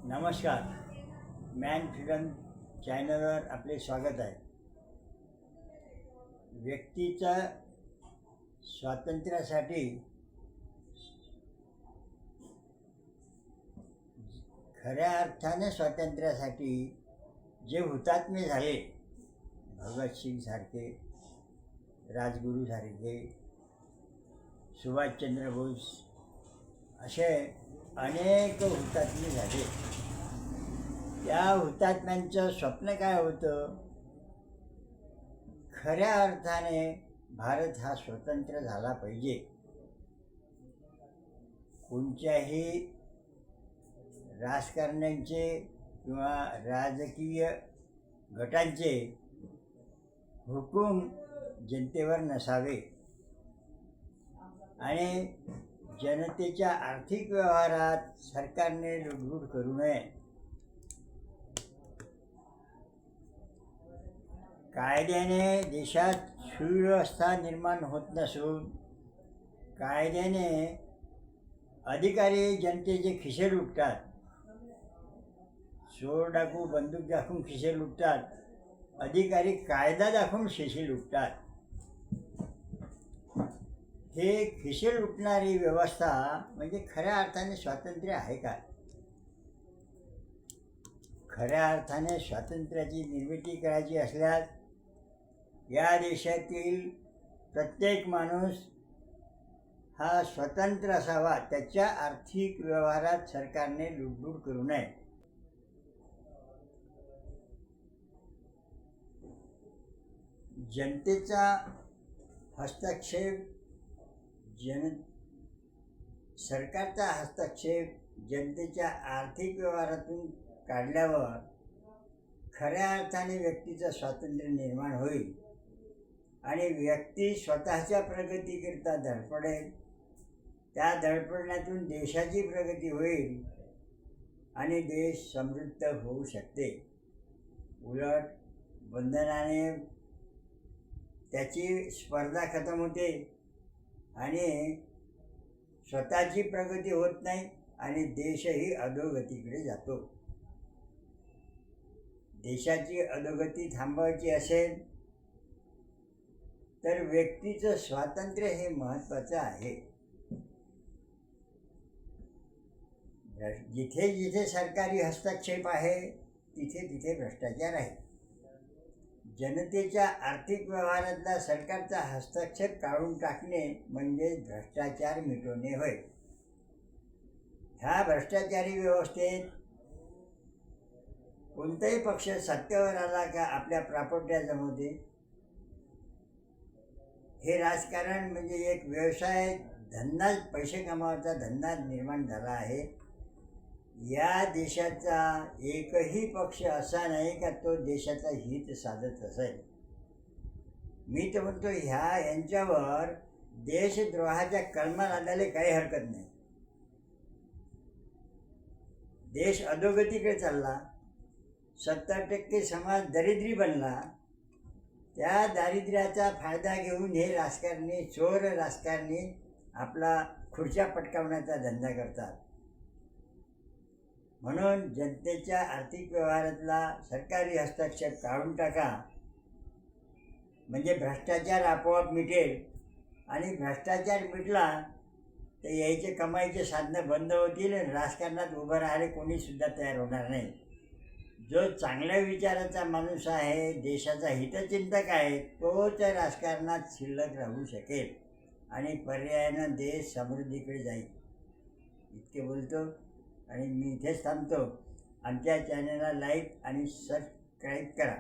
नमस्कार. Man freedom चॅनलवर आपले स्वागत आहे. व्यक्तीच्या स्वातंत्र्यासाठी खऱ्या अर्थाने स्वातंत्र्यासाठी जे हुतात्मे झाले, भगतसिंगसारखे, राजगुरूसारखे, सुभाषचंद्र बोस असे अनेक हुतात्मे झाले. त्या हुतात्म्यांचं स्वप्न काय होतं? खऱ्या अर्थाने भारत हा स्वतंत्र झाला पाहिजे. कोणत्याही राजकारण्यांचे किंवा राजकीय गटांचे हुकूम जनतेवर नसावे आणि जनतेच्या आर्थिक व्यवहारात सरकारने लुडबुड करू नये. कायद्याने देशात सुव्यवस्था निर्माण होत नसून कायद्याने अधिकारी जनतेचे खिसे लुटतात, चोर डाकू बंदूक दाखवून खिसे लुटतात, अधिकारी कायदा दाखवून खिसे लुटतात. हे खिसे लुटणारी व्यवस्था म्हणजे खऱ्या अर्थाने स्वातंत्र्य आहे का? खऱ्या अर्थाने स्वातंत्र्याची निर्मिती करायची असल्यास या देशातील प्रत्येक माणूस हा स्वतंत्र असावा. त्याच्या आर्थिक व्यवहारात सरकारने लुडबुड करू नये. जनतेचा हस्तक्षेप सरकारचा हस्तक्षेप जनतेच्या आर्थिक व्यवहारातून काढल्यावर खऱ्या अर्थाने व्यक्तीचं स्वातंत्र्य निर्माण होईल आणि व्यक्ती स्वतःच्या प्रगतीकरिता धडपडेल. त्या धडपडण्यातून देशाची प्रगती होईल आणि देश समृद्ध होऊ शकते. उलट बंधनाने त्याची स्पर्धा खतम होते आणि स्वतःची प्रगती होत नाही आणि देशही अधोगतीकडे जातो. देशाची अधोगती थांबवायची असेल तर व्यक्तीचं स्वातंत्र्य हे महत्त्वाचं आहे. जिथे जिथे सरकारी हस्तक्षेप आहे तिथे तिथे भ्रष्टाचार आहे. जनतेच्या आर्थिक व्यवहारातला सरकारचा हस्तक्षेप काढून टाकणे म्हणजे भ्रष्टाचार मिटवणे होय. ह्या भ्रष्टाचारी व्यवस्थेत कोणताही पक्ष सत्तेवर आला का आपल्या प्रापट्या जमवते. हे राजकारण म्हणजे एक व्यवसाय, धंदा, पैसे कमावायचा धंदा निर्माण झाला आहे. या देशाचा एकही पक्ष असा नाही का तो देशाचा हित साधत असेल. मी तर म्हणतो यांच्यावर देशद्रोहाच्या कलमा लादायला काही हरकत नाही. देश अधोगतीकडे चालला, 70% समाज दरिद्री बनला. त्या दारिद्र्याचा फायदा घेऊन हे राजकारणी, चोर राजकारणी आपला खुर्च्या पटकावण्याचा धंदा करतात. म्हणून जनतेच्या आर्थिक व्यवहारातला सरकारी हस्तक्षेप काढून टाका म्हणजे भ्रष्टाचार आपोआप मिटेल. आणि भ्रष्टाचार मिटला तर यायचे कमाईचे साधनं बंद होतील आणि राजकारणात उभं राहायला कोणीसुद्धा तयार होणार नाही. जो चांगल्या विचाराचा माणूस आहे, देशाचा हितचिंतक आहे, तोच राजकारणात शिल्लक राहू शकेल आणि पर्यायानं देश समृद्धीकडे जाईल. इतके बोलतो आणि मी इथेच थांबतो. आमच्या चॅनलला लाईक आणि सबस्क्राईब करा.